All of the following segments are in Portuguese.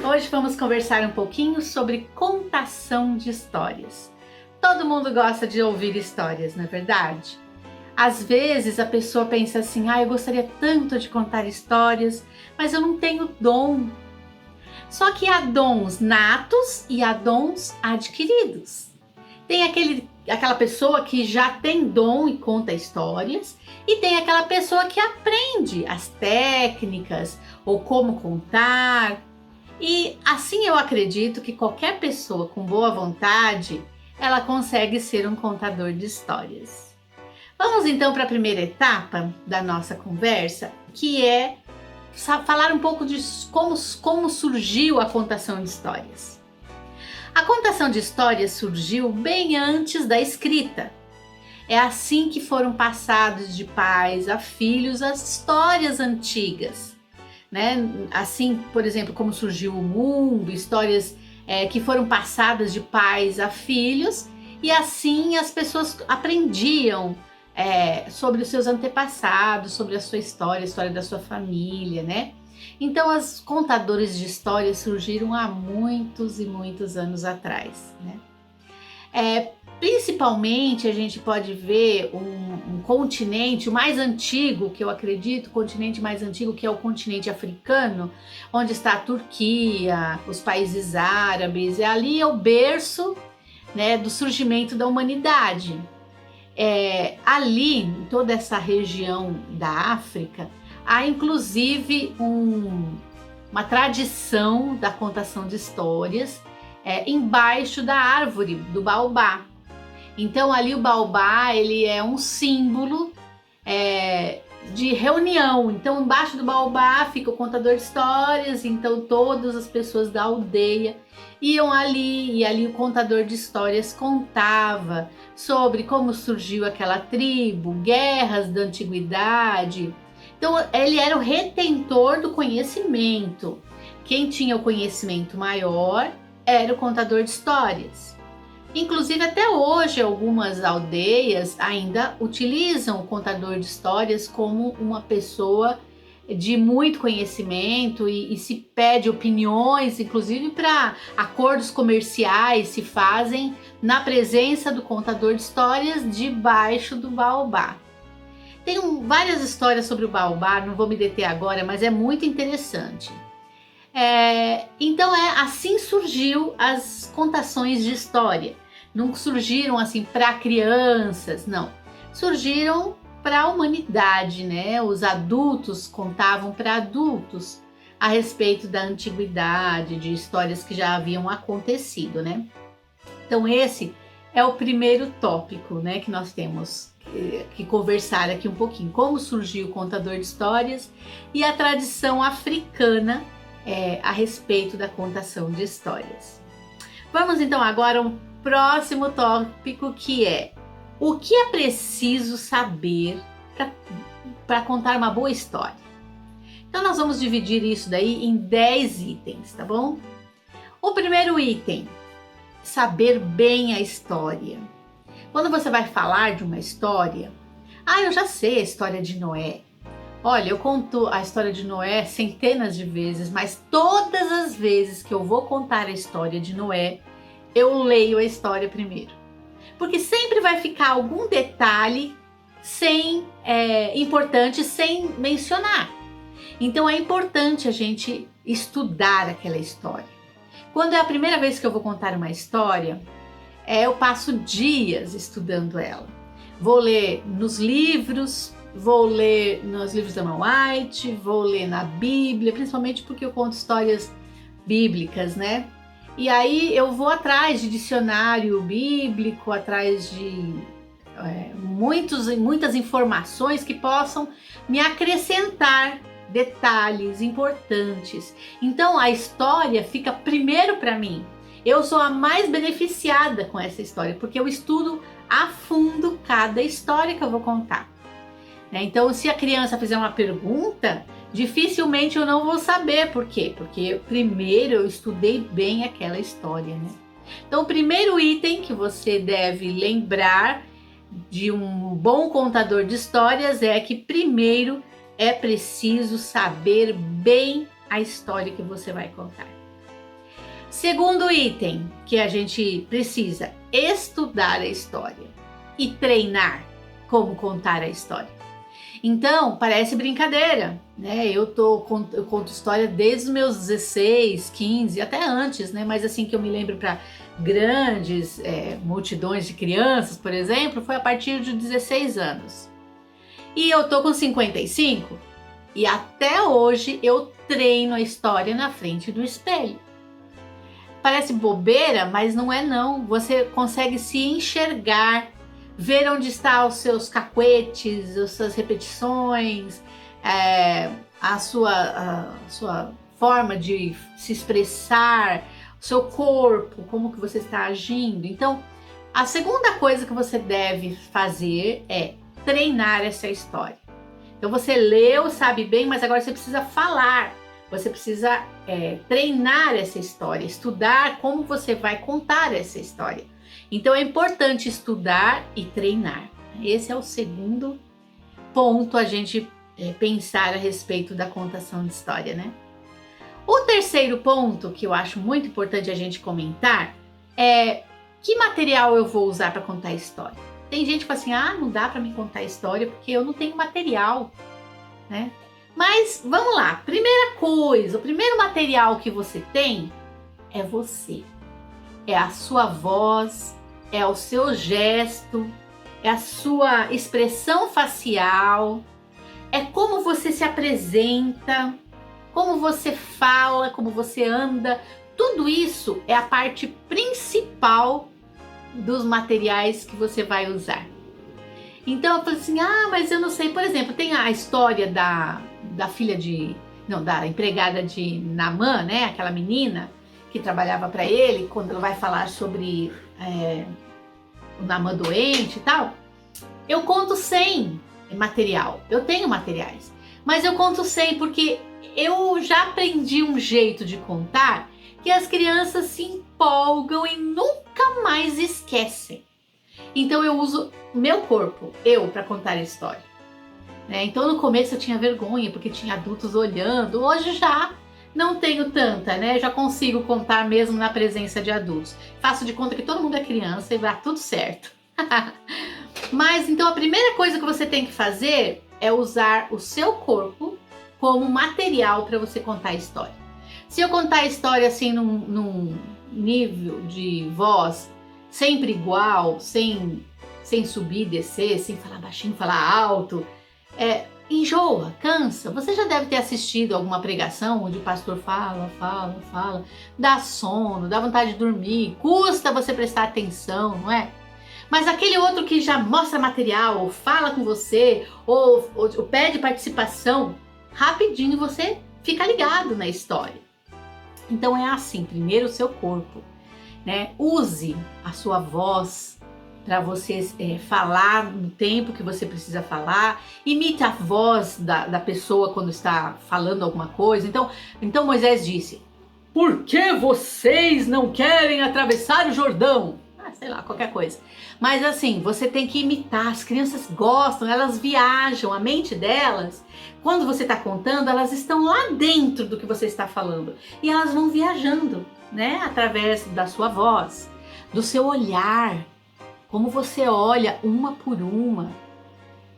Hoje vamos conversar um pouquinho sobre contação de histórias. Todo mundo gosta de ouvir histórias, não é verdade? Às vezes a pessoa pensa assim, eu gostaria tanto de contar histórias, mas eu não tenho dom. Só que há dons natos e há dons adquiridos. Tem aquela pessoa que já tem dom e conta histórias, e tem aquela pessoa que aprende as técnicas ou como contar. E assim eu acredito que qualquer pessoa com boa vontade, ela consegue ser um contador de histórias. Vamos então para a primeira etapa da nossa conversa, que é falar um pouco de como surgiu a contação de histórias. A contação de histórias surgiu bem antes da escrita. É assim que foram passados de pais a filhos as histórias antigas, né? Assim, por exemplo, como surgiu o mundo, histórias que foram passadas de pais a filhos, e assim as pessoas aprendiam sobre os seus antepassados, sobre a sua história, a história da sua família, né? Então, os contadores de histórias surgiram há muitos e muitos anos atrás, né? Principalmente a gente pode ver um continente, o mais antigo, que eu acredito, o continente mais antigo, que é o continente africano, onde está a Turquia, os países árabes, e ali é o berço, né, do surgimento da humanidade. Ali, em toda essa região da África, há inclusive uma tradição da contação de histórias embaixo da árvore do baobá. Então ali o baobá ele é um símbolo de reunião. Então embaixo do baobá fica o contador de histórias, então todas as pessoas da aldeia iam ali, e ali o contador de histórias contava sobre como surgiu aquela tribo, guerras da antiguidade. Então ele era o retentor do conhecimento. Quem tinha o conhecimento maior era o contador de histórias. Inclusive até hoje algumas aldeias ainda utilizam o contador de histórias como uma pessoa de muito conhecimento, e se pede opiniões, inclusive para acordos comerciais se fazem na presença do contador de histórias debaixo do baobá. Tem várias histórias sobre o baobá, não vou me deter agora, mas é muito interessante. Então assim surgiu as contações de história. Não surgiram assim para crianças, não. Surgiram para a humanidade, né? Os adultos contavam para adultos a respeito da antiguidade, de histórias que já haviam acontecido, né? Então esse é o primeiro tópico, né, que nós temos que conversar aqui um pouquinho. Como surgiu o contador de histórias e a tradição africana a respeito da contação de histórias. Vamos então agora ao próximo tópico, que é o que é preciso saber para contar uma boa história. Então nós vamos dividir isso daí em 10 itens, tá bom? O primeiro item, saber bem a história. Quando você vai falar de uma história, eu já sei a história de Noé. Olha, eu conto a história de Noé centenas de vezes, mas todas as vezes que eu vou contar a história de Noé, eu leio a história primeiro. Porque sempre vai ficar algum detalhe importante sem mencionar. Então é importante a gente estudar aquela história. Quando é a primeira vez que eu vou contar uma história, eu passo dias estudando ela. Vou ler nos livros, vou ler nos livros da Ellen White, vou ler na Bíblia, principalmente porque eu conto histórias bíblicas, né? E aí eu vou atrás de dicionário bíblico, atrás de muitas informações que possam me acrescentar detalhes importantes. Então a história fica primeiro para mim. Eu sou a mais beneficiada com essa história, porque eu estudo a fundo cada história que eu vou contar. Então, se a criança fizer uma pergunta, dificilmente eu não vou saber. Por quê? Porque primeiro eu estudei bem aquela história, né? Então, o primeiro item que você deve lembrar de um bom contador de histórias é que primeiro é preciso saber bem a história que você vai contar. Segundo item que a gente precisa estudar a história e treinar como contar a história. Então, parece brincadeira, né? Eu conto história desde os meus 16, 15, até antes, né? Mas assim que eu me lembro para grandes multidões de crianças, por exemplo, foi a partir de 16 anos. E eu tô com 55 e até hoje eu treino a história na frente do espelho. Parece bobeira, mas não é não. Você consegue se enxergar, ver onde estão os seus cacuetes, as suas repetições, a sua forma de se expressar, o seu corpo, como que você está agindo. Então, a segunda coisa que você deve fazer é treinar essa história. Então, você leu, sabe bem, mas agora você precisa falar. Você precisa treinar essa história, estudar como você vai contar essa história. Então é importante estudar e treinar. Esse é o segundo ponto a gente pensar a respeito da contação de história, né? O terceiro ponto que eu acho muito importante a gente comentar é que material eu vou usar para contar a história. Tem gente que fala assim, não dá para me contar a história porque eu não tenho material, né? Mas vamos lá, primeira coisa, o primeiro material que você tem é você. É a sua voz, é o seu gesto, é a sua expressão facial, é como você se apresenta, como você fala, como você anda. Tudo isso é a parte principal dos materiais que você vai usar. Então eu falei assim, mas eu não sei, por exemplo, tem a história da da empregada de Naamã, né? Aquela menina que trabalhava para ele, quando ela vai falar sobre o Naamã doente e tal. Eu conto sem material, eu tenho materiais, mas eu conto sem porque eu já aprendi um jeito de contar que as crianças se empolgam e nunca mais esquecem. Então eu uso meu corpo, para contar a história. Então no começo eu tinha vergonha porque tinha adultos olhando, hoje já não tenho tanta, né? Já consigo contar mesmo na presença de adultos. Faço de conta que todo mundo é criança e vai tudo certo. Mas então a primeira coisa que você tem que fazer é usar o seu corpo como material para você contar a história. Se eu contar a história assim num nível de voz sempre igual, sem subir e descer, sem falar baixinho, falar alto, enjoa, cansa. Você já deve ter assistido alguma pregação onde o pastor fala, dá sono, dá vontade de dormir, custa você prestar atenção, não é? Mas aquele outro que já mostra material, ou fala com você, ou pede participação, rapidinho você fica ligado na história. Então é assim, primeiro o seu corpo, né? Use a sua voz para você falar no tempo que você precisa falar, imite a voz da pessoa quando está falando alguma coisa. Então Moisés disse, por que vocês não querem atravessar o Jordão? Sei lá, qualquer coisa. Mas assim, você tem que imitar, as crianças gostam, elas viajam, a mente delas, quando você está contando, elas estão lá dentro do que você está falando. E elas vão viajando, né? Através da sua voz, do seu olhar, como você olha uma por uma,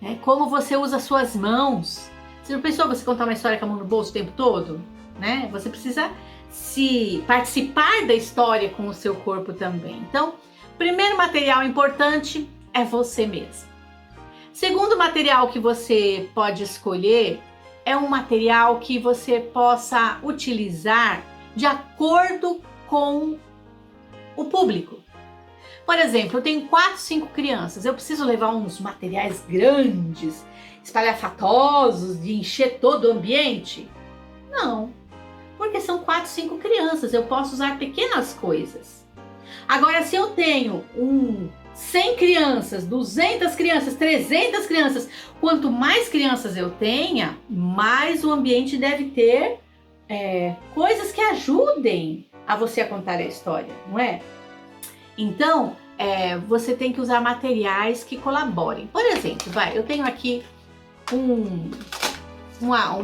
né? Como você usa as suas mãos. Você não pensou você contar uma história com a mão no bolso o tempo todo? Né? Você precisa participar da história com o seu corpo também. Então, primeiro material importante é você mesmo. Segundo material que você pode escolher é um material que você possa utilizar de acordo com o público. Por exemplo, eu tenho 4, 5 crianças, eu preciso levar uns materiais grandes, espalhafatosos, de encher todo o ambiente? Não, porque são 4, 5 crianças, eu posso usar pequenas coisas. Agora, se eu tenho 100 crianças, 200 crianças, 300 crianças, quanto mais crianças eu tenha, mais o ambiente deve ter coisas que ajudem a você a contar a história, não é? Então, você tem que usar materiais que colaborem. Por exemplo, eu tenho aqui um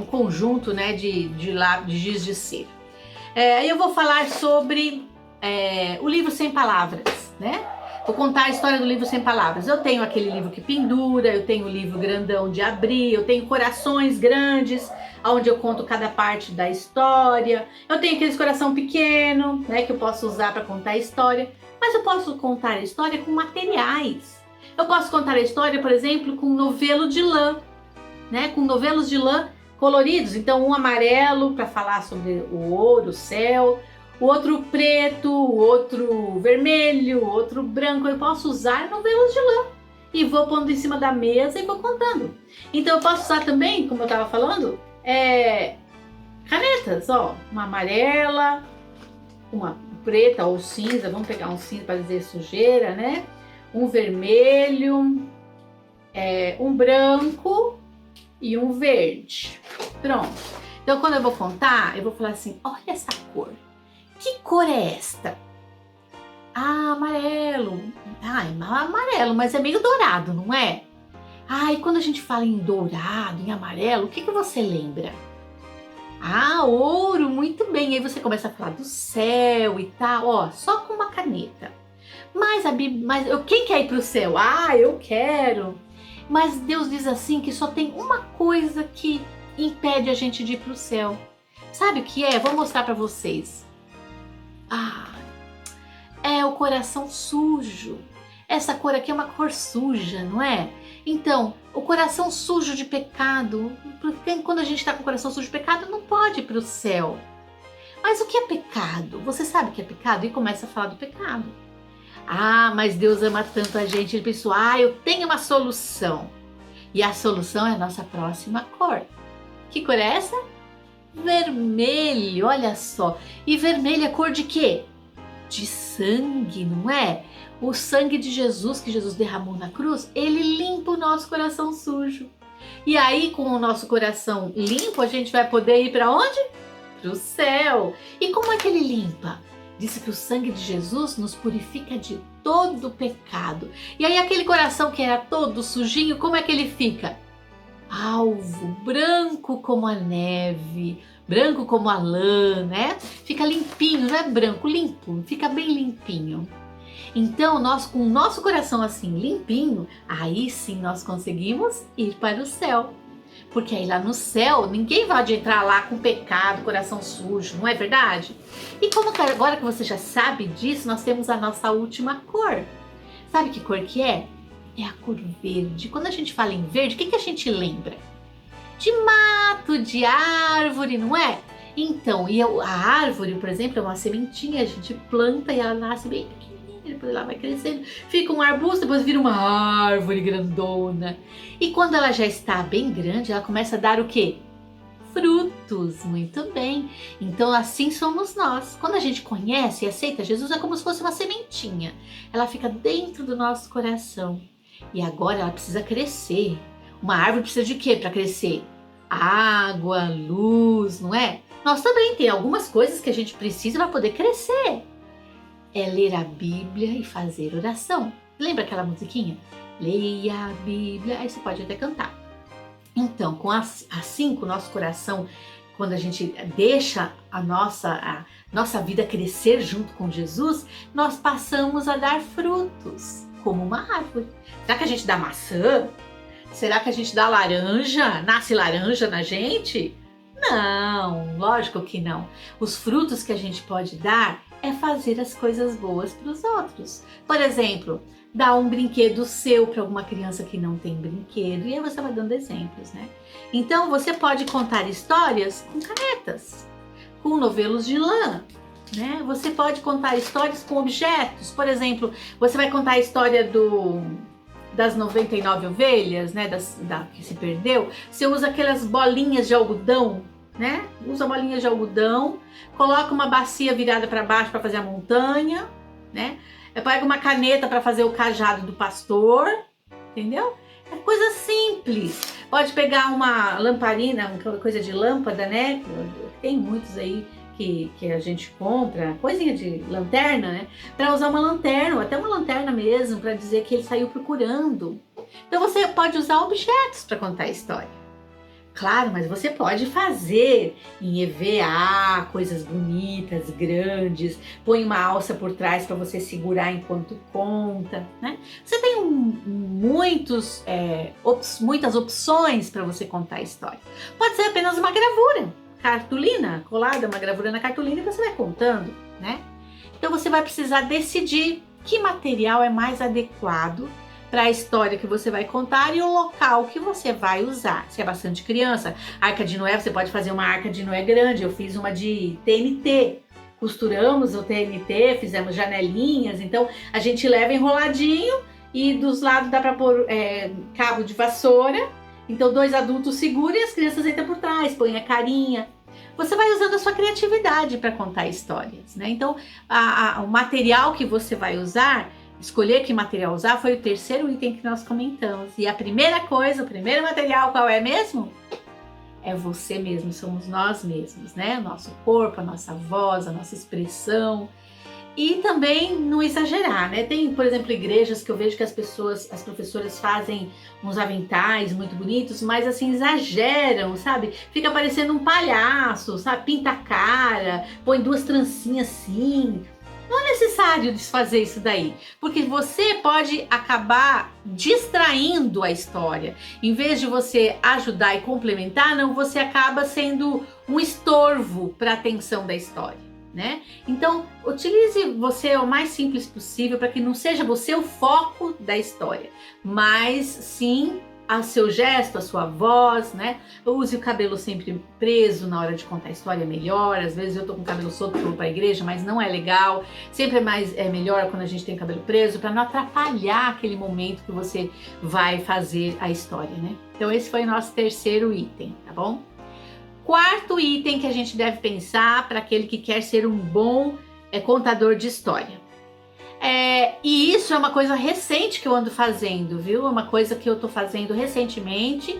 conjunto, né, de giz de cera. Aí eu vou falar sobre o livro Sem Palavras, né? Vou contar a história do livro Sem Palavras. Eu tenho aquele livro que pendura, eu tenho o livro grandão de abrir, eu tenho corações grandes, onde eu conto cada parte da história. Eu tenho aqueles coração pequeno, né, que eu posso usar para contar a história. Mas eu posso contar a história com materiais. Eu posso contar a história, por exemplo, com novelo de lã, né? Com novelos de lã coloridos. Então, um amarelo para falar sobre o ouro, o céu, o outro preto, o outro vermelho, o outro branco. Eu posso usar novelos de lã e vou pondo em cima da mesa e vou contando. Então, eu posso usar também, como eu estava falando, canetas, ó, uma amarela, uma preta ou cinza, vamos pegar um cinza para dizer sujeira, né? Um vermelho, um branco e um verde. Pronto. Então, quando eu vou contar, eu vou falar assim, olha essa cor. Que cor é esta? Ah, amarelo. Ah, é amarelo, mas é meio dourado, não é? Ah, e quando a gente fala em dourado, em amarelo, o que você lembra? Ah, ouro, muito bem. Aí você começa a falar do céu e tal, ó, só com uma caneta. Mas quem quer ir para o céu? Ah, eu quero. Mas Deus diz assim que só tem uma coisa que impede a gente de ir para o céu. Sabe o que é? Vou mostrar para vocês. Ah, é o coração sujo. Essa cor aqui é uma cor suja, não é? Então, o coração sujo de pecado, porque quando a gente está com o coração sujo de pecado, não pode ir para o céu. Mas o que é pecado? Você sabe o que é pecado? E começa a falar do pecado. Ah, mas Deus ama tanto a gente, ele pensou, eu tenho uma solução. E a solução é a nossa próxima cor. Que cor é essa? Vermelho, olha só. E vermelho é cor de quê? De sangue, não é? O sangue de Jesus que Jesus derramou na cruz, ele limpa o nosso coração sujo. E aí, com o nosso coração limpo, a gente vai poder ir para onde? Para o céu. E como é que ele limpa? Disse que o sangue de Jesus nos purifica de todo pecado. E aí aquele coração que era todo sujinho, como é que ele fica? Alvo, branco como a neve, branco como a lã, né? Fica limpinho, não é branco, limpo, fica bem limpinho. Então, nós com o nosso coração assim limpinho, aí sim nós conseguimos ir para o céu. Porque aí lá no céu, ninguém vai entrar lá com pecado, coração sujo, não é verdade? E como que agora que você já sabe disso, nós temos a nossa última cor. Sabe que cor que é? É a cor verde. Quando a gente fala em verde, o que a gente lembra? De mato, de árvore, não é? Então, a árvore, por exemplo, é uma sementinha, a gente planta e ela nasce bem pequenininha, depois ela vai crescendo, fica um arbusto, depois vira uma árvore grandona. E quando ela já está bem grande, ela começa a dar o quê? Frutos, muito bem. Então assim somos nós. Quando a gente conhece e aceita Jesus, é como se fosse uma sementinha. Ela fica dentro do nosso coração. E agora ela precisa crescer. Uma árvore precisa de quê para crescer? Água, luz, não é? Nós também tem algumas coisas que a gente precisa para poder crescer. É ler a Bíblia e fazer oração. Lembra aquela musiquinha? Leia a Bíblia, aí você pode até cantar. Então, assim com o nosso coração, quando a gente deixa a nossa vida crescer junto com Jesus, nós passamos a dar frutos, como uma árvore. Será que a gente dá maçã? Será que a gente dá laranja? Nasce laranja na gente? Não, lógico que não. Os frutos que a gente pode dar é fazer as coisas boas para os outros. Por exemplo, dar um brinquedo seu para alguma criança que não tem brinquedo, e aí você vai dando exemplos, né? Então você pode contar histórias com canetas, com novelos de lã, né? Você pode contar histórias com objetos. Por exemplo, você vai contar a história das 99 ovelhas, né? Que se perdeu. Você usa aquelas bolinhas de algodão, né? Usa bolinhas de algodão, coloca uma bacia virada para baixo para fazer a montanha, né? Pega uma caneta para fazer o cajado do pastor, entendeu? É coisa simples. Pode pegar uma lamparina, uma coisa de lâmpada, né? Tem muitos aí que a gente compra, coisinha de lanterna, né? Para usar uma lanterna, ou até uma lanterna mesmo, para dizer que ele saiu procurando. Então você pode usar objetos para contar a história. Claro, mas você pode fazer em EVA, coisas bonitas, grandes, põe uma alça por trás para você segurar enquanto conta, né? Você tem muitas opções para você contar a história. Pode ser apenas uma gravura, cartolina, colada, uma gravura na cartolina e você vai contando, né? Então você vai precisar decidir que material é mais adequado para a história que você vai contar e o local que você vai usar. Se é bastante criança, Arca de Noé, você pode fazer uma Arca de Noé grande. Eu fiz uma de TNT, costuramos o TNT, fizemos janelinhas, então a gente leva enroladinho e dos lados dá para pôr cabo de vassoura, então 2 adultos seguram e as crianças entram por trás, põem a carinha. Você vai usando a sua criatividade para contar histórias, né? Então o material que você vai usar, escolher que material usar, foi o terceiro item que nós comentamos. E a primeira coisa, o primeiro material, qual é mesmo? É você mesmo, somos nós mesmos, né? Nosso corpo, a nossa voz, a nossa expressão. E também não exagerar, né? Tem, por exemplo, igrejas que eu vejo que as professoras fazem uns aventais muito bonitos, mas assim, exageram, sabe? Fica parecendo um palhaço, sabe? Pinta a cara, põe 2 trancinhas assim. Não é necessário desfazer isso daí, porque você pode acabar distraindo a história. Em vez de você ajudar e complementar, não, você acaba sendo um estorvo para a atenção da história, né? Então, utilize você o mais simples possível para que não seja você o foco da história, mas sim a seu gesto, a sua voz, né? Use o cabelo sempre preso na hora de contar a história, melhor. Às vezes eu tô com o cabelo solto para a igreja, mas não é legal. Sempre é melhor quando a gente tem o cabelo preso, para não atrapalhar aquele momento que você vai fazer a história, né? Então esse foi o nosso terceiro item, tá bom? Quarto item que a gente deve pensar para aquele que quer ser um bom contador de história. E isso é uma coisa recente que eu ando fazendo, viu? É uma coisa que eu tô fazendo recentemente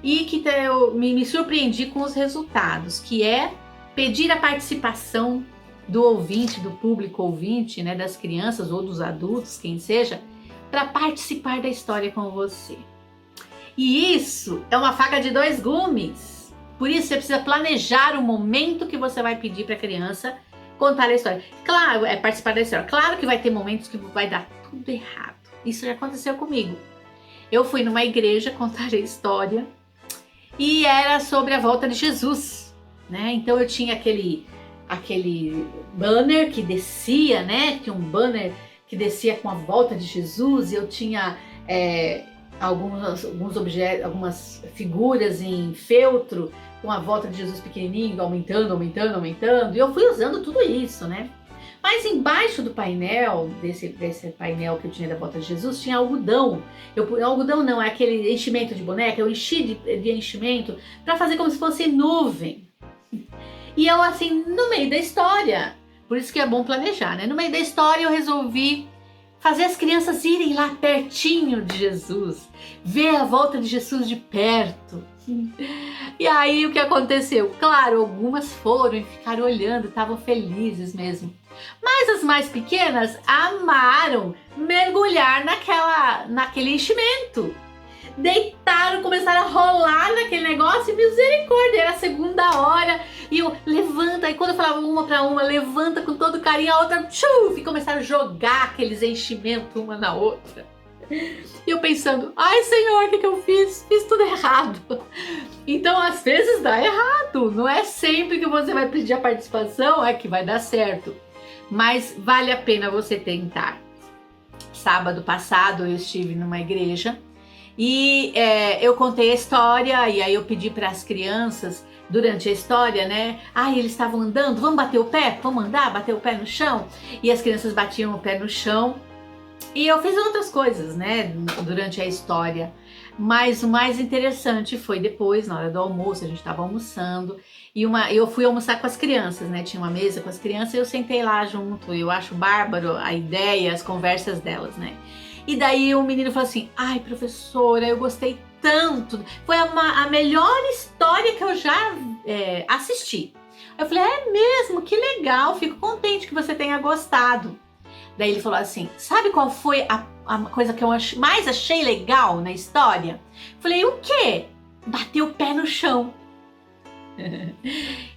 e que eu me surpreendi com os resultados, que é pedir a participação do ouvinte, do público ouvinte, né, das crianças ou dos adultos, quem seja, para participar da história com você. E isso é uma faca de 2 gumes. Por isso você precisa planejar o momento que você vai pedir para a criança contar a história. Claro, participar da história. Claro que vai ter momentos que vai dar tudo errado. Isso já aconteceu comigo. Eu fui numa igreja contar a história e era sobre a volta de Jesus, né? Então eu tinha aquele banner que descia, né? Tinha um banner que descia com a volta de Jesus e eu tinha alguns objetos, algumas figuras em feltro com a volta de Jesus pequenininho, aumentando. E eu fui usando tudo isso, né? Mas embaixo do painel, desse painel que eu tinha da volta de Jesus, tinha algodão. Algodão não, é aquele enchimento de boneca. Eu enchi de enchimento para fazer como se fosse nuvem. E eu assim, no meio da história, por isso que é bom planejar, né? No meio da história eu resolvi fazer as crianças irem lá pertinho de Jesus, ver a volta de Jesus de perto. E aí o que aconteceu? Claro, algumas foram e ficaram olhando, estavam felizes mesmo. Mas as mais pequenas amaram mergulhar naquele enchimento. Deitaram, começaram a rolar naquele negócio e misericórdia, era a segunda hora. E eu, levanta, e quando eu falava uma para uma, levanta com todo carinho, a outra, tchuf, e começaram a jogar aqueles enchimentos uma na outra. E eu pensando, ai Senhor, o que eu fiz? Fiz tudo errado. Então às vezes dá errado, não é sempre que você vai pedir a participação é que vai dar certo. Mas vale a pena você tentar. Sábado passado eu estive numa igreja e eu contei a história e aí eu pedi para as crianças durante a história, né? Eles estavam andando, vamos bater o pé? Vamos andar, bater o pé no chão? E as crianças batiam o pé no chão. E eu fiz outras coisas, né, durante a história. Mas o mais interessante foi depois, na hora do almoço, a gente estava almoçando. E eu fui almoçar com as crianças, né? Tinha uma mesa com as crianças e eu sentei lá junto. Eu acho bárbaro a ideia, as conversas delas, né? E daí o menino falou assim, ai professora, eu gostei tanto. Foi a melhor história que eu já assisti. Eu falei, é mesmo? Que legal, fico contente que você tenha gostado. Daí ele falou assim, sabe qual foi a coisa que eu mais achei legal na história? Falei, o quê? bateu o pé no chão.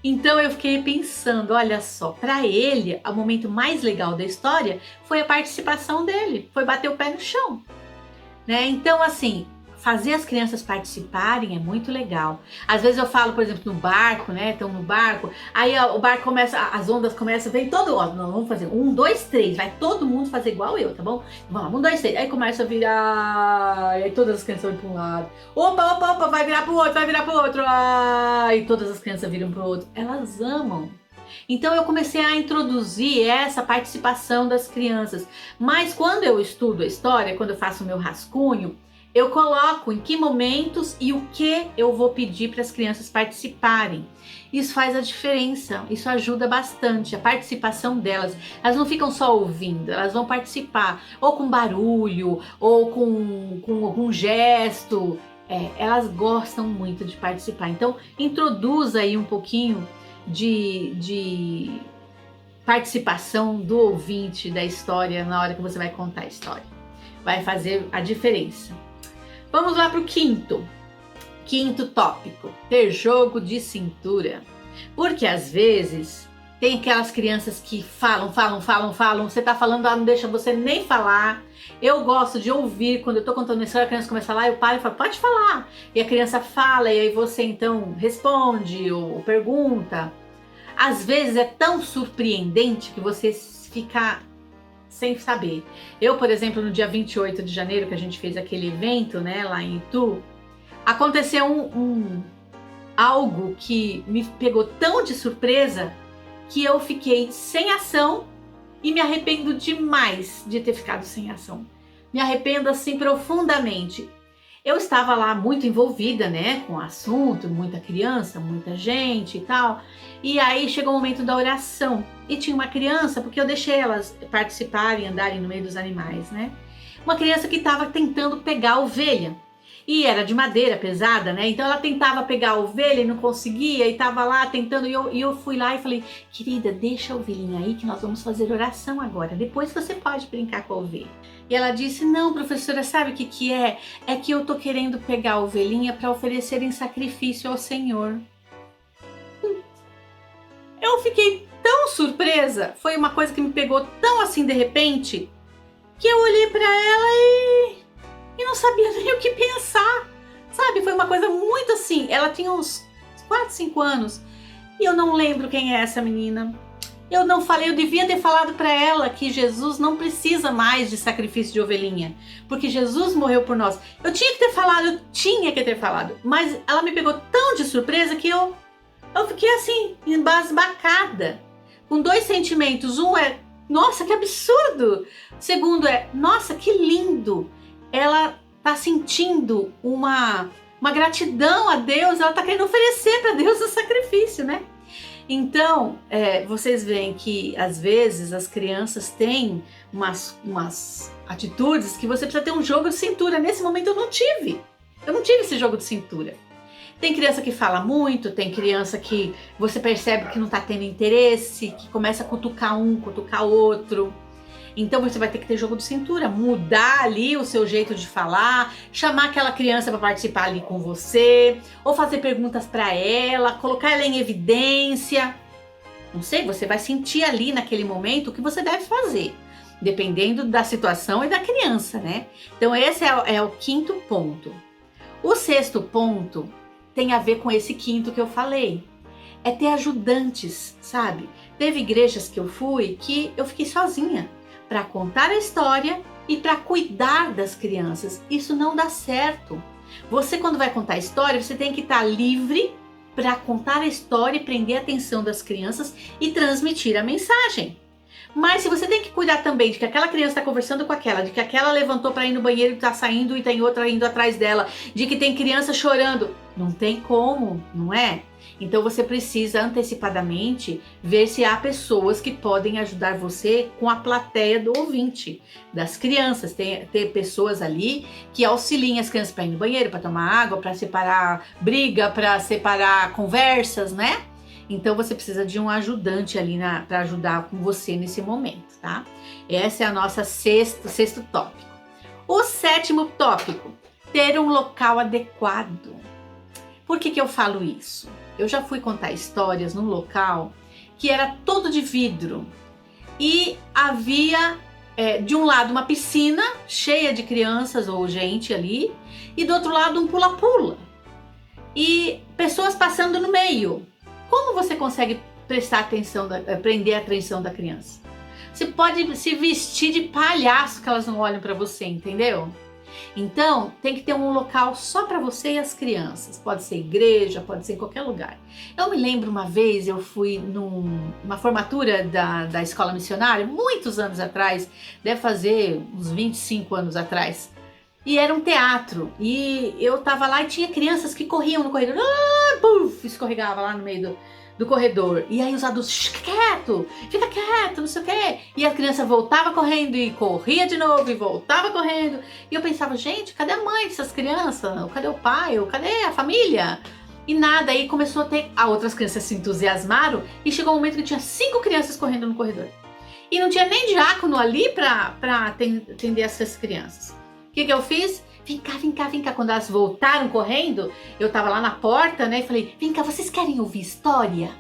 Então eu fiquei pensando, olha só, para ele, o momento mais legal da história foi a participação dele, foi bater o pé no chão, né? Então, assim, fazer as crianças participarem é muito legal. Às vezes eu falo, por exemplo, no barco, né? Estão no barco, aí o barco começa, as ondas começam, vem todo, ó, não, vamos fazer 1, 2, 3, vai todo mundo fazer igual eu, tá bom? Vamos lá, 1, 2, 3, aí começa a virar, aí todas as crianças vão para um lado, opa, vai virar pro outro, vai virar pro outro, e todas as crianças viram pro outro. Elas amam. Então eu comecei a introduzir essa participação das crianças. Mas quando eu estudo a história, quando eu faço o meu rascunho, eu coloco em que momentos e o que eu vou pedir para as crianças participarem. Isso faz a diferença, isso ajuda bastante a participação delas. Elas não ficam só ouvindo, elas vão participar, ou com barulho, ou com algum gesto. Elas gostam muito de participar. Então, introduza aí um pouquinho de participação do ouvinte da história na hora que você vai contar a história. Vai fazer a diferença. Vamos lá para o quinto tópico, ter jogo de cintura. Porque às vezes tem aquelas crianças que falam, você tá falando, ela não deixa você nem falar. Eu gosto de ouvir, quando eu tô contando uma história, a criança começa a falar, eu paro e falo, pode falar. E a criança fala, e aí você então responde ou pergunta. Às vezes é tão surpreendente que você fica sem saber. Eu, por exemplo, no dia 28 de janeiro, que a gente fez aquele evento, né, lá em Itu, aconteceu algo que me pegou tão de surpresa que eu fiquei sem ação e me arrependo demais de ter ficado sem ação. Me arrependo assim profundamente. Eu estava lá muito envolvida, né, com o assunto, muita criança, muita gente e tal. E aí chegou o momento da oração. E tinha uma criança, porque eu deixei elas participarem, andarem no meio dos animais, né? Uma criança que estava tentando pegar a ovelha. E era de madeira pesada, né? Então ela tentava pegar a ovelha e não conseguia, e estava lá tentando. E eu fui lá e falei, querida, deixa a ovelhinha aí que nós vamos fazer oração agora. Depois você pode brincar com a ovelha. E ela disse, não, professora, sabe o que é? É que eu tô querendo pegar a ovelhinha para oferecer em sacrifício ao Senhor. Eu fiquei tão surpresa, foi uma coisa que me pegou tão assim de repente, que eu olhei para ela e não sabia nem o que pensar, sabe? Foi uma coisa muito assim, ela tinha uns 4, 5 anos, e eu não lembro quem é essa menina. Eu não falei, eu devia ter falado para ela que Jesus não precisa mais de sacrifício de ovelhinha, porque Jesus morreu por nós. Eu tinha que ter falado, mas ela me pegou tão de surpresa que eu fiquei assim, embasbacada, com 2 sentimentos. Um é, nossa, que absurdo! Segundo é, nossa, que lindo! Ela tá sentindo uma gratidão a Deus, ela tá querendo oferecer para Deus o sacrifício, né? Então, vocês veem que às vezes as crianças têm umas atitudes que você precisa ter um jogo de cintura. Nesse momento eu não tive esse jogo de cintura. Tem criança que fala muito, tem criança que você percebe que não está tendo interesse, que começa a cutucar um, cutucar outro. Então você vai ter que ter jogo de cintura, mudar ali o seu jeito de falar, chamar aquela criança para participar ali com você, ou fazer perguntas para ela, colocar ela em evidência. Não sei, você vai sentir ali naquele momento o que você deve fazer, dependendo da situação e da criança, né? Então esse é o quinto ponto. O sexto ponto tem a ver com esse quinto que eu falei. É ter ajudantes, sabe? Teve igrejas que eu fui que eu fiquei sozinha para contar a história e para cuidar das crianças. Isso não dá certo. Você, quando vai contar a história, você tem que estar livre para contar a história e prender a atenção das crianças e transmitir a mensagem. Mas se você tem que cuidar também de que aquela criança está conversando com aquela, de que aquela levantou para ir no banheiro e está saindo e tem outra indo atrás dela, de que tem criança chorando, não tem como, não é? Então você precisa antecipadamente ver se há pessoas que podem ajudar você com a plateia do ouvinte, das crianças. Ter pessoas ali que auxiliem as crianças para ir no banheiro, para tomar água, para separar briga, para separar conversas, né? Então você precisa de um ajudante ali para ajudar com você nesse momento, tá? Essa é a nossa sexto tópico. O sétimo tópico, ter um local adequado. Por que eu falo isso? Eu já fui contar histórias num local que era todo de vidro e havia de um lado uma piscina cheia de crianças ou gente ali e do outro lado um pula-pula e pessoas passando no meio. Como você consegue prestar atenção, prender a atenção da criança? Você pode se vestir de palhaço que elas não olham para você, entendeu? Então, tem que ter um local só para você e as crianças. Pode ser igreja, pode ser em qualquer lugar. Eu me lembro uma vez, eu fui numa formatura da escola missionária, muitos anos atrás, deve fazer uns 25 anos atrás. E era um teatro, e eu tava lá e tinha crianças que corriam no corredor, puf, escorregava lá no meio do corredor. E aí os adultos, fica quieto, não sei o quê. E a criança voltava correndo e corria de novo e voltava correndo. E eu pensava, gente, cadê a mãe dessas crianças? Cadê o pai? Cadê a família? E nada, aí começou a ter... outras crianças se entusiasmaram e chegou um momento que tinha 5 crianças correndo no corredor. E não tinha nem diácono ali pra atender essas crianças. O que eu fiz? Vem cá. Quando elas voltaram correndo, eu tava lá na porta, né? E falei, vem cá, vocês querem ouvir história?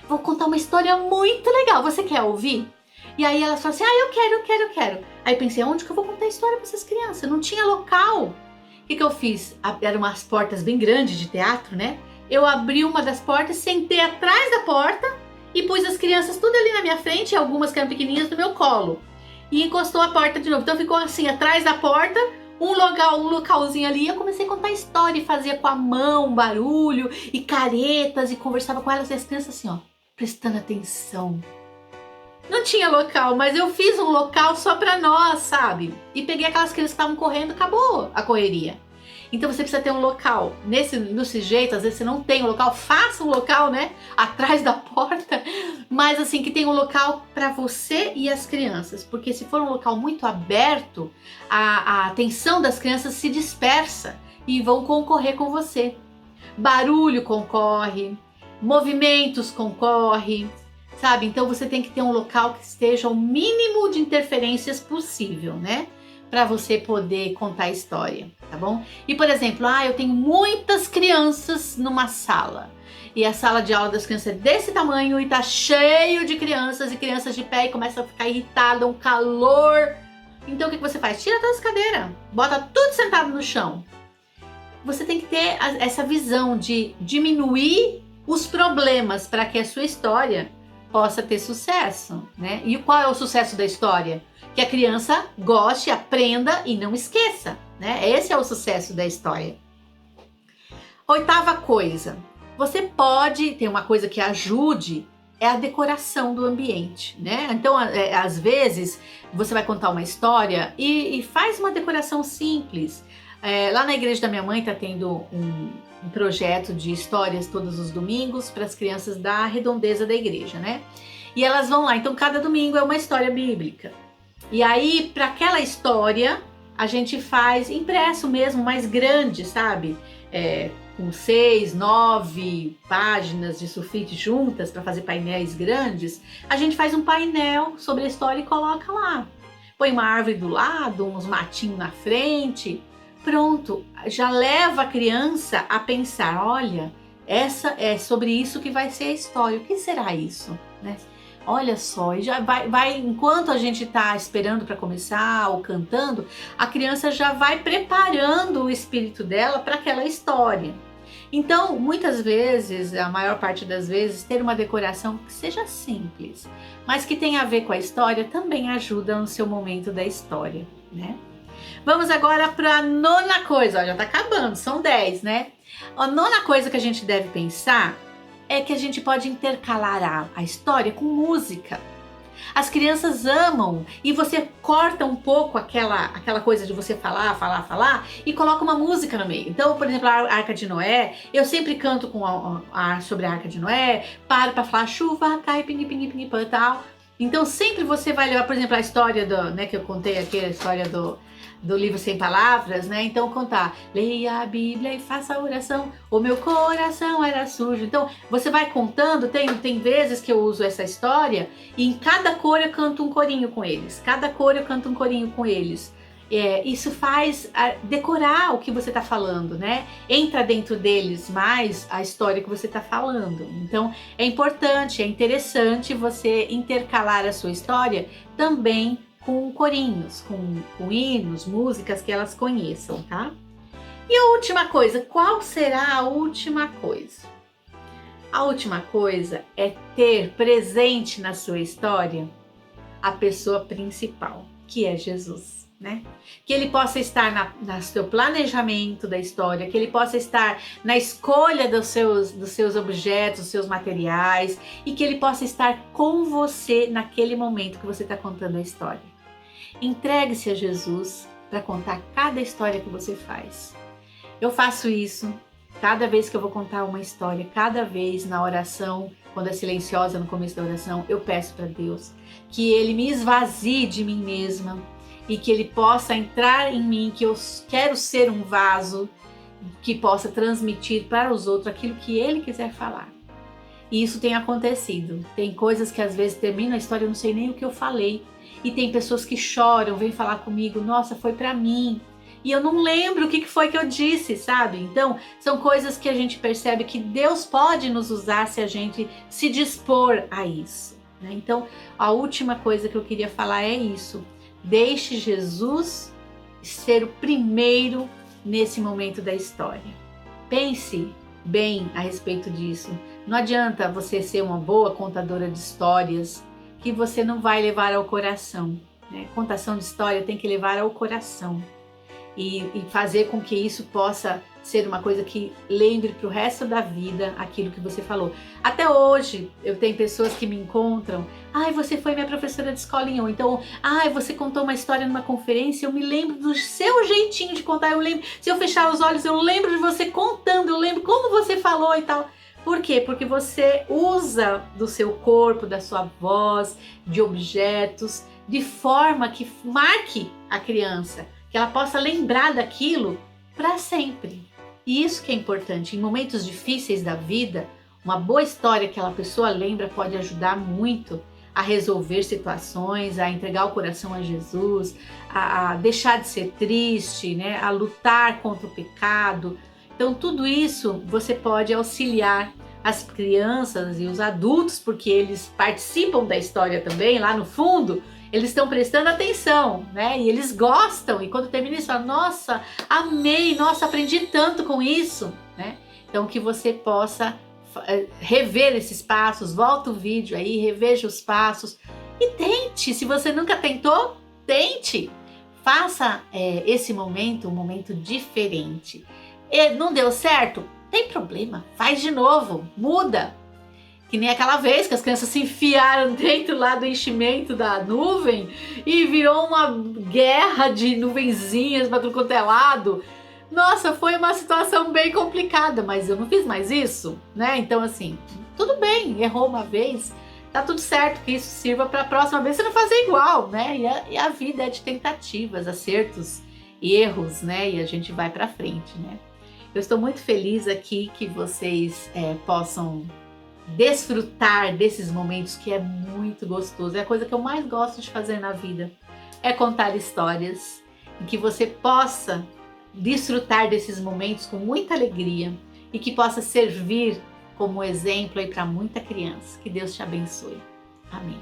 Vou contar uma história muito legal, você quer ouvir? E aí elas falaram assim, eu quero. Aí pensei, onde que eu vou contar história pra essas crianças? Não tinha local. O que eu fiz? Eram umas portas bem grandes de teatro, né? Eu abri uma das portas, sentei atrás da porta e pus as crianças tudo ali na minha frente, algumas que eram pequenininhas, no meu colo. E encostou a porta de novo. Então ficou assim, atrás da porta, um localzinho ali, eu comecei a contar história e fazia com a mão barulho e caretas e conversava com elas e as crianças assim, ó, prestando atenção. Não tinha local, mas eu fiz um local só pra nós, sabe? E peguei aquelas crianças que estavam correndo, acabou a correria. Então você precisa ter um local. Desse jeito, às vezes você não tem um local, faça um local, né? Atrás da porta, mas assim, que tem um local para você e as crianças. Porque se for um local muito aberto, a atenção das crianças se dispersa e vão concorrer com você. Barulho concorre, movimentos concorre, sabe? Então você tem que ter um local que esteja o mínimo de interferências possível, né? Para você poder contar a história, tá bom? E por exemplo, eu tenho muitas crianças numa sala e a sala de aula das crianças é desse tamanho e tá cheio de crianças e crianças de pé e começa a ficar irritada, um calor. Então o que você faz? Tira todas as cadeiras, bota tudo sentado no chão. Você tem que ter essa visão de diminuir os problemas para que a sua história possa ter sucesso, né? E qual é o sucesso da história? Que a criança goste, aprenda e não esqueça, né? Esse é o sucesso da história. 8ª coisa, você pode ter uma coisa que ajude, é a decoração do ambiente, né? Então, às vezes, você vai contar uma história e faz uma decoração simples. Lá na igreja da minha mãe tá tendo um projeto de histórias todos os domingos para as crianças da redondeza da igreja, né? E elas vão lá, então cada domingo é uma história bíblica. E aí, para aquela história, a gente faz impresso mesmo, mais grande, sabe? Com 6, 9 páginas de sulfite juntas para fazer painéis grandes. A gente faz um painel sobre a história e coloca lá. Põe uma árvore do lado, uns matinhos na frente. Pronto, já leva a criança a pensar, olha, essa é sobre isso que vai ser a história. O que será isso, né? Olha só, e já vai enquanto a gente está esperando para começar ou cantando, a criança já vai preparando o espírito dela para aquela história. Então, muitas vezes, a maior parte das vezes, ter uma decoração que seja simples, mas que tenha a ver com a história, também ajuda no seu momento da história, né? Vamos agora para a 9ª coisa, já está acabando, são 10, né? A 9ª coisa que a gente deve pensar é que a gente pode intercalar a história com música. As crianças amam e você corta um pouco aquela coisa de você falar e coloca uma música no meio. Então, por exemplo, a Arca de Noé, eu sempre canto sobre a Arca de Noé, paro para falar chuva, cai, ping, ping, ping, ping, tal. Então, sempre você vai levar, por exemplo, a história que eu contei aqui, a história do livro Sem Palavras, né? Então contar, leia a Bíblia e faça a oração, o meu coração era sujo. Então você vai contando, tem vezes que eu uso essa história e em cada cor eu canto um corinho com eles, Isso faz decorar o que você está falando, né? Entra dentro deles mais a história que você está falando. Então é importante, é interessante você intercalar a sua história também com corinhos, com hinos, músicas que elas conheçam, tá? E a última coisa, qual será a última coisa? A última coisa é ter presente na sua história a pessoa principal, que é Jesus, né? Que ele possa estar no seu planejamento da história, que ele possa estar na escolha dos seus objetos, dos seus materiais, e que ele possa estar com você naquele momento que você está contando a história. Entregue-se a Jesus para contar cada história que você faz. Eu faço isso cada vez que eu vou contar uma história, cada vez na oração, quando é silenciosa no começo da oração, eu peço para Deus que Ele me esvazie de mim mesma e que Ele possa entrar em mim, que eu quero ser um vaso que possa transmitir para os outros aquilo que Ele quiser falar. E isso tem acontecido. Tem coisas que às vezes termina a história, eu não sei nem o que eu falei. E tem pessoas que choram, vêm falar comigo, nossa, foi para mim. E eu não lembro o que foi que eu disse, sabe? Então, são coisas que a gente percebe que Deus pode nos usar se a gente se dispor a isso, né? Então, a última coisa que eu queria falar é isso. Deixe Jesus ser o primeiro nesse momento da história. Pense bem a respeito disso. Não adianta você ser uma boa contadora de histórias que você não vai levar ao coração, né? Contação de história tem que levar ao coração. E fazer com que isso possa ser uma coisa que lembre para o resto da vida aquilo que você falou. Até hoje eu tenho pessoas que me encontram, você foi minha professora de escolinha, ou então, você contou uma história numa conferência, eu me lembro do seu jeitinho de contar, eu lembro, se eu fechar os olhos eu lembro de você contando, eu lembro como você falou e tal. Por quê? Porque você usa do seu corpo, da sua voz, de objetos, de forma que marque a criança, que ela possa lembrar daquilo para sempre. E isso que é importante. Em momentos difíceis da vida, uma boa história que aquela pessoa lembra pode ajudar muito a resolver situações, a entregar o coração a Jesus, a deixar de ser triste, né? A lutar contra o pecado. Então tudo isso você pode auxiliar as crianças e os adultos, porque eles participam da história também, lá no fundo. Eles estão prestando atenção, né? E eles gostam. E quando termina isso, falam, nossa, amei, nossa, aprendi tanto com isso, né? Então que você possa rever esses passos, volta o vídeo aí, reveja os passos e tente. Se você nunca tentou, tente. Faça esse momento um momento diferente. Não deu certo? Tem problema, faz de novo, muda. Que nem aquela vez que as crianças se enfiaram dentro lá do enchimento da nuvem e virou uma guerra de nuvenzinhas para tudo quanto é lado. Nossa, foi uma situação bem complicada, mas eu não fiz mais isso, né? Então assim, tudo bem, errou uma vez, tá tudo certo, que isso sirva para a próxima vez você não fazer igual, né? E a vida é de tentativas, acertos, erros, né? E a gente vai para frente, né? Eu estou muito feliz aqui que vocês possam desfrutar desses momentos, que é muito gostoso. É a coisa que eu mais gosto de fazer na vida, é contar histórias, e que você possa desfrutar desses momentos com muita alegria e que possa servir como exemplo aí para muita criança. Que Deus te abençoe. Amém.